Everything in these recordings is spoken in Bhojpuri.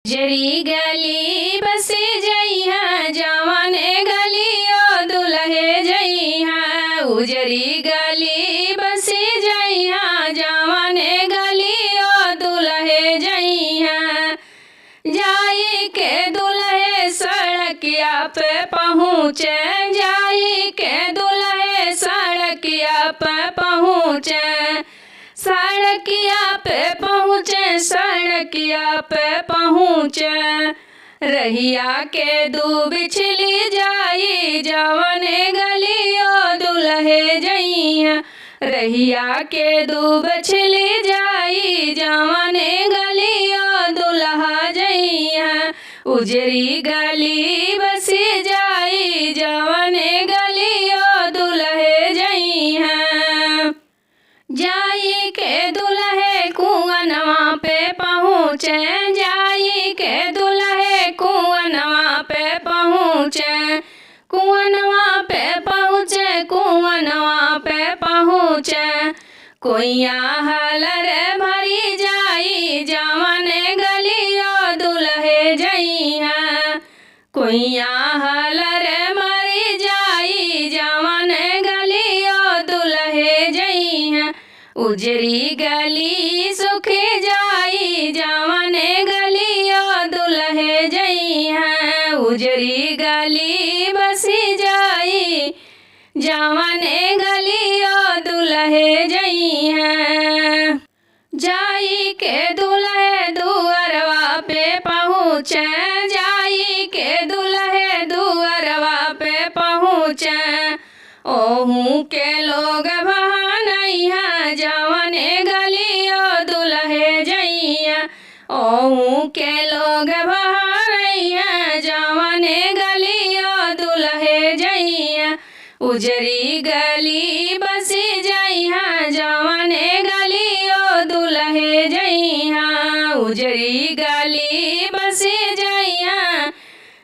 जरी गली बसी जइहा जवन गलियो दुल्हे जइहा। उजरी गली बसी जइहा जवन गलियो दुल्हे जइहा। जाई के दुल्हे सड़किया पे पहुँचे, जाई के दुल्हे सड़किया पे पहुँचे। सड़किया पे पहुँचे, सड़किया पे पहुँचे। रहिया के दू बिछली जाई जवन गलियो दुल्हे जइहा। रहिया के दू बिछली जाई जवन गलियो दुल्हा जइहा। उजरी गली बसी जाई जवन गलियो दुल्हे जइहा। जाई के दुल्हे कुआनवा पे पहुँचे, जाई के दुल्हे कुआनवा पे पहुँचे। कुआनवा पे पहुँचे, कुआनवा पे पहुँचे। कोइया हलर भरी जाई जवन गलियो दुल्हे जइहा। कोइया हलर भरी जाई जवन गलियो दुल्हे जइहा। उजरी गली सुखी जाई जवन गलियो दुल्हे जइहा। उजरी गली बसी जाई जवन गलियो दुल्हे जइहा। जाई के दुल्हे दुअरवा पे पहुँचे, जाई के दुल्हे दुअरवा पे पहुँचे। ओहू के लोग बहानइहा जवन गलियो दुल्हे जइहा। ओहू के लोग बहानइहा जवन गलियो दुल्हे जइहा। उजरी गली बसी जइहा जवन गलियो दुल्हे जइहा। उजरी गली बसी जइहा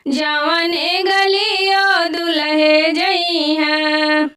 जवन